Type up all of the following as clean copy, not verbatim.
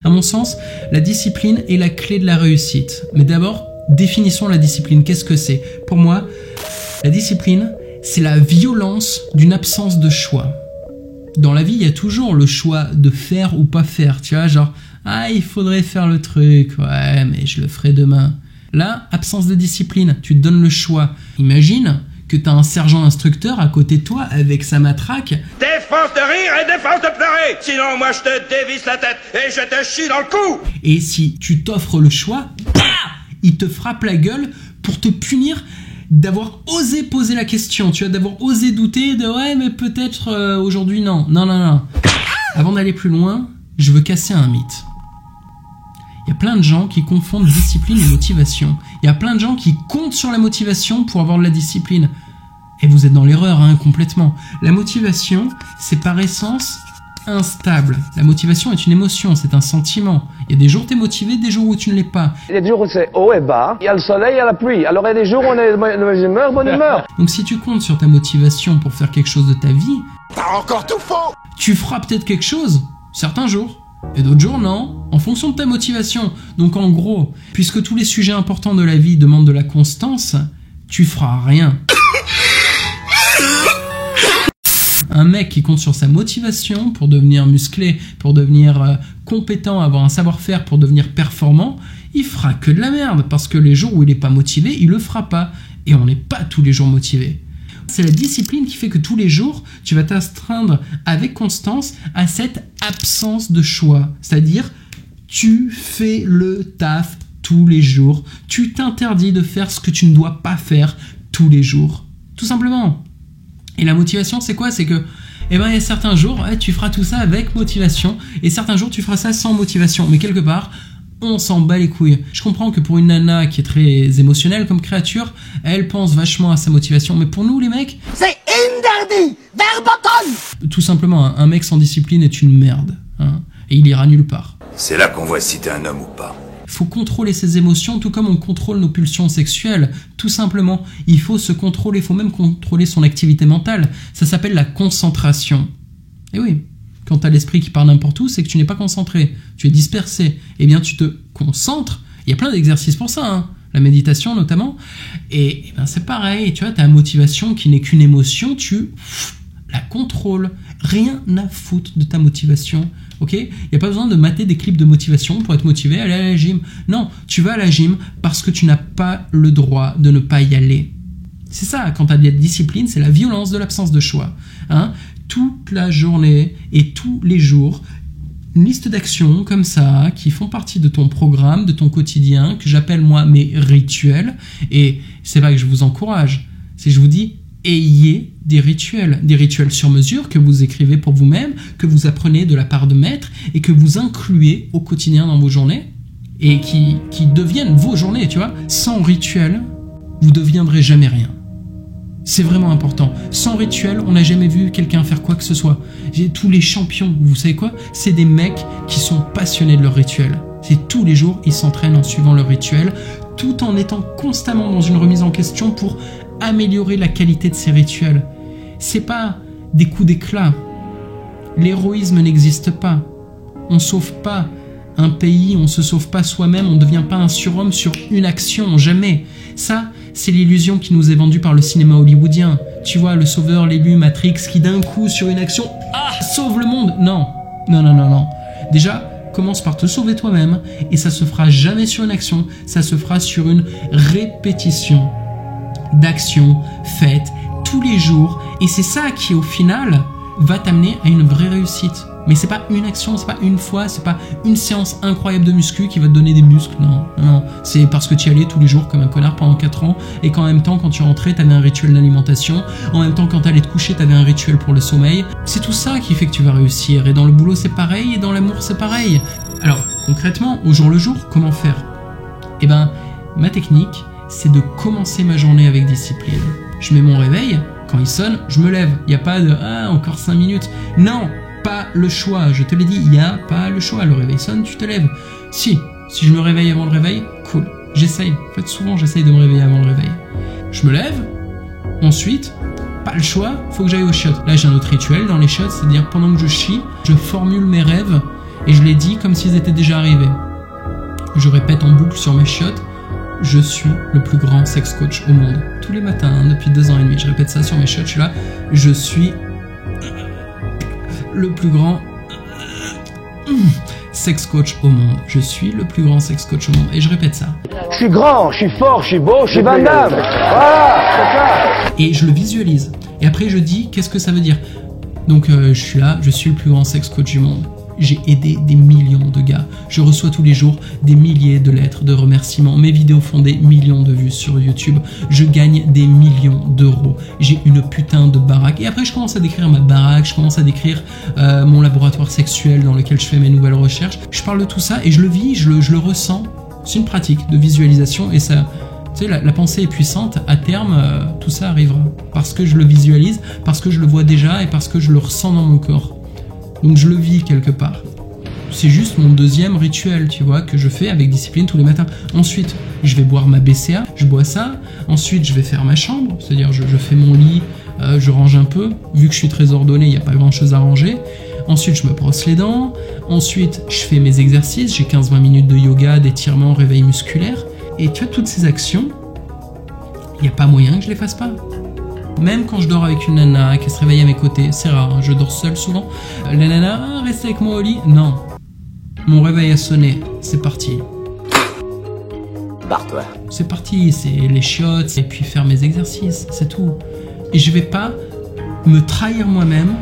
À mon sens, la discipline est la clé de la réussite. Mais d'abord, définissons la discipline. Qu'est-ce que c'est? Pour moi, la discipline, c'est la violence d'une absence de choix. Dans la vie, il y a toujours le choix de faire ou pas faire. Tu vois, genre, ah, il faudrait faire le truc. Ouais, mais je le ferai demain. Là, absence de discipline. Tu te donnes le choix. Imagine que tu as un sergent instructeur à côté de toi avec sa matraque. Défense de rire et défense de pleurer. Sinon, moi, je te dévisse la tête et je te chie dans le cou. Et si tu t'offres le choix, il te frappe la gueule pour te punir d'avoir osé poser la question, tu vois, d'avoir osé douter de ouais, mais peut-être aujourd'hui non. Non. Avant d'aller plus loin, je veux casser un mythe. Il y a plein de gens qui confondent discipline et motivation. Il y a plein de gens qui comptent sur la motivation pour avoir de la discipline. Et vous êtes dans l'erreur, complètement. La motivation, c'est par essence instable. La motivation est une émotion, c'est un sentiment. Il y a des jours où tu es motivé, des jours où tu ne l'es pas. Il y a des jours où c'est haut et bas, il y a le soleil, il y a la pluie. Alors il y a des jours où on est de mauvaise humeur, bonne humeur. Donc si tu comptes sur ta motivation pour faire quelque chose de ta vie, T'as encore tout faux. tu feras peut-être quelque chose, certains jours. Et d'autres jours, non, en fonction de ta motivation. Donc en gros, puisque tous les sujets importants de la vie demandent de la constance, tu feras rien. Un mec qui compte sur sa motivation pour devenir musclé, pour devenir compétent, avoir un savoir-faire, pour devenir performant, il fera que de la merde, parce que les jours où il n'est pas motivé, il le fera pas. Et on n'est pas tous les jours motivé. C'est la discipline qui fait que tous les jours, tu vas t'astreindre avec constance à cette absence de choix. C'est-à-dire, tu fais le taf tous les jours. Tu t'interdis de faire ce que tu ne dois pas faire tous les jours. Tout simplement. Et la motivation, c'est quoi? C'est que, il y a certains jours, tu feras tout ça avec motivation, et certains jours, tu feras ça sans motivation. Mais quelque part, on s'en bat les couilles. Je comprends que pour une nana qui est très émotionnelle comme créature, elle pense vachement à sa motivation. Mais pour nous, les mecs, c'est interdit, verboten. Tout simplement, un mec sans discipline est une merde. Et il ira nulle part. C'est là qu'on voit si t'es un homme ou pas. Il faut contrôler ses émotions, tout comme on contrôle nos pulsions sexuelles. Tout simplement, il faut se contrôler, il faut même contrôler son activité mentale. Ça s'appelle la concentration. Et oui, quand tu as l'esprit qui part n'importe où, c'est que tu n'es pas concentré, tu es dispersé. Eh bien, tu te concentres. Il y a plein d'exercices pour ça, la méditation notamment. Et c'est pareil, tu vois, ta motivation qui n'est qu'une émotion, tu la contrôles. Rien à foutre de ta motivation. Ok, il n'y a pas besoin de mater des clips de motivation pour être motivé, aller à la gym. Non, tu vas à la gym parce que tu n'as pas le droit de ne pas y aller. C'est ça, quand tu as de la discipline, c'est la violence de l'absence de choix. Toute la journée et tous les jours, une liste d'actions comme ça, qui font partie de ton programme, de ton quotidien, que j'appelle moi mes rituels. Et c'est pas que je vous encourage, c'est que je vous dis, ayez des rituels sur mesure que vous écrivez pour vous-même, que vous apprenez de la part de maîtres et que vous incluez au quotidien dans vos journées et qui deviennent vos journées, tu vois. Sans rituel, vous deviendrez jamais rien. C'est vraiment important. Sans rituel, on n'a jamais vu quelqu'un faire quoi que ce soit. Tous les champions, vous savez quoi? C'est des mecs qui sont passionnés de leur rituel. C'est tous les jours, ils s'entraînent en suivant leur rituel, tout en étant constamment dans une remise en question pour améliorer la qualité de ces rituels. C'est pas des coups d'éclat. L'héroïsme n'existe pas. On sauve pas un pays, on se sauve pas soi-même, on ne devient pas un surhomme sur une action, jamais. Ça, c'est l'illusion qui nous est vendue par le cinéma hollywoodien. Tu vois, le sauveur, l'élu, Matrix, qui d'un coup, sur une action, sauve le monde. Non. Déjà, commence par te sauver toi-même, et ça se fera jamais sur une action, ça se fera sur une répétition d'actions faites tous les jours, et c'est ça qui au final va t'amener à une vraie réussite. Mais c'est pas une action, c'est pas une fois, c'est pas une séance incroyable de muscu qui va te donner des muscles, non. C'est parce que tu y allais tous les jours comme un connard pendant 4 ans, et qu'en même temps quand tu rentrais t'avais un rituel d'alimentation, en même temps quand t'allais te coucher t'avais un rituel pour le sommeil. C'est tout ça qui fait que tu vas réussir, et dans le boulot c'est pareil, et dans l'amour c'est pareil. Alors concrètement, au jour le jour, comment faire? Ma technique, c'est de commencer ma journée avec discipline. Je mets mon réveil, quand il sonne, je me lève. Il n'y a pas de « encore 5 minutes ». Non, pas le choix. Je te l'ai dit, il n'y a pas le choix. Le réveil sonne, tu te lèves. Si je me réveille avant le réveil, cool. J'essaye. En fait, souvent, j'essaye de me réveiller avant le réveil. Je me lève. Ensuite, pas le choix, faut que j'aille aux chiottes. Là, j'ai un autre rituel dans les chiottes, c'est-à-dire pendant que je chie, je formule mes rêves Et je les dis comme s'ils étaient déjà arrivés. Je répète en boucle sur mes chiottes, je suis le plus grand sex coach au monde. Tous les matins, hein, depuis 2 ans et demi, je répète ça sur mes chiottes, je suis là, je suis le plus grand sex coach au monde. Je suis le plus grand sex coach au monde. Et je répète ça. Je suis grand, je suis fort, je suis beau, je suis Van Damme. Voilà, c'est ça. Et je le visualise. Et après, je dis, qu'est-ce que ça veut dire? Donc, je suis là, je suis le plus grand sex coach du monde. J'ai aidé des millions de gars. Je reçois tous les jours des milliers de lettres de remerciements. Mes vidéos font des millions de vues sur YouTube. Je gagne des millions d'euros. J'ai une putain de baraque. Et après, je commence à décrire ma baraque. Je commence à décrire mon laboratoire sexuel dans lequel je fais mes nouvelles recherches. Je parle de tout ça et je le vis, je le ressens. C'est une pratique de visualisation et ça... Tu sais, la pensée est puissante. À terme, tout ça arrivera. Parce que je le visualise, parce que je le vois déjà et parce que je le ressens dans mon corps. Donc je le vis quelque part. C'est juste mon deuxième rituel, tu vois, que je fais avec discipline tous les matins. Ensuite, je vais boire ma BCA, je bois ça. Ensuite, je vais faire ma chambre, c'est-à-dire je fais mon lit, je range un peu. Vu que je suis très ordonné, il n'y a pas grand-chose à ranger. Ensuite, je me brosse les dents. Ensuite, je fais mes exercices. J'ai 15-20 minutes de yoga, d'étirement, réveil musculaire. Et tu vois, toutes ces actions, il n'y a pas moyen que je les fasse pas. Même quand je dors avec une nana qui se réveille à mes côtés, c'est rare, hein, je dors seul souvent. La nana, reste avec moi au lit. Non. Mon réveil a sonné, c'est parti. Barre-toi. C'est parti, c'est les chiottes et puis faire mes exercices, c'est tout. Et je vais pas me trahir moi-même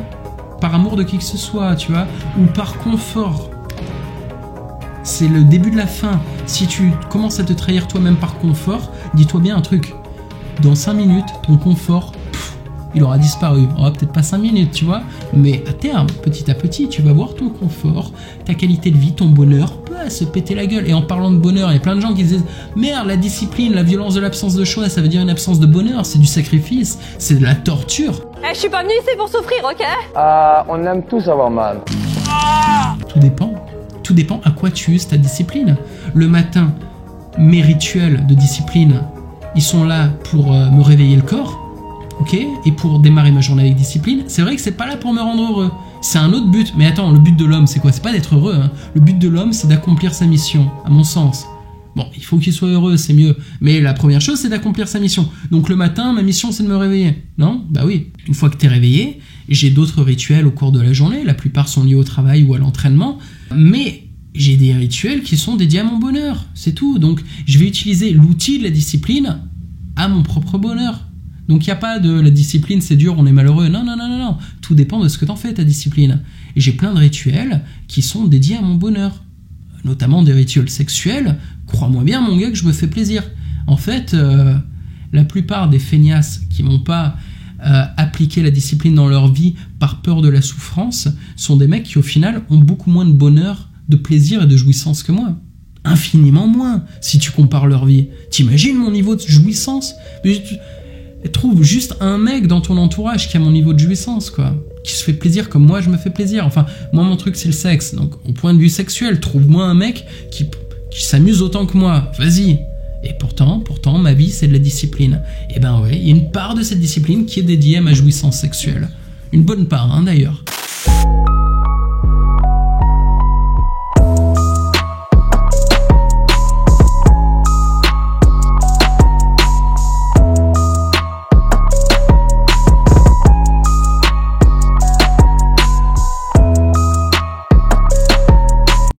par amour de qui que ce soit, tu vois, ou par confort. C'est le début de la fin. Si tu commences à te trahir toi-même par confort, dis-toi bien un truc. Dans 5 minutes, ton confort, il aura disparu. Oh, peut-être pas 5 minutes, tu vois, mais à terme, petit à petit, tu vas voir ton confort, ta qualité de vie, ton bonheur peut se péter la gueule. Et en parlant de bonheur, il y a plein de gens qui disent « Merde, la discipline, la violence de l'absence de choix, ça veut dire une absence de bonheur, c'est du sacrifice, c'est de la torture. » Je suis pas venue ici pour souffrir, ok? On aime tous avoir mal. Tout dépend. Tout dépend à quoi tu uses ta discipline. Le matin, mes rituels de discipline, ils sont là pour me réveiller le corps, ok, et pour démarrer ma journée avec discipline. C'est vrai que c'est pas là pour me rendre heureux. C'est un autre but. Mais attends, le but de l'homme, c'est quoi? C'est pas d'être heureux, hein. Le but de l'homme, c'est d'accomplir sa mission, à mon sens. Bon, il faut qu'il soit heureux, c'est mieux. Mais la première chose, c'est d'accomplir sa mission. Donc le matin, ma mission, c'est de me réveiller. Non? Bah oui. Une fois que t'es réveillé, j'ai d'autres rituels au cours de la journée. La plupart sont liés au travail ou à l'entraînement. Mais j'ai des rituels qui sont dédiés à mon bonheur. C'est tout. Donc je vais utiliser l'outil de la discipline à mon propre bonheur. Donc il n'y a pas de la discipline, c'est dur, on est malheureux. Non, non, non, non, non. Tout dépend de ce que t'en fais, ta discipline. Et j'ai plein de rituels qui sont dédiés à mon bonheur. Notamment des rituels sexuels. Crois-moi bien, mon gars, que je me fais plaisir. En fait, la plupart des feignasses qui n'ont pas appliqué la discipline dans leur vie par peur de la souffrance sont des mecs qui, au final, ont beaucoup moins de bonheur, de plaisir et de jouissance que moi. Infiniment moins, si tu compares leur vie. T'imagines mon niveau de jouissance? Trouve juste un mec dans ton entourage qui a mon niveau de jouissance, quoi. Qui se fait plaisir comme moi je me fais plaisir. Enfin, moi mon truc c'est le sexe. Donc au point de vue sexuel, trouve-moi un mec qui s'amuse autant que moi. Vas-y. Et pourtant, ma vie c'est de la discipline. Et ben ouais, il y a une part de cette discipline qui est dédiée à ma jouissance sexuelle. Une bonne part, hein, d'ailleurs.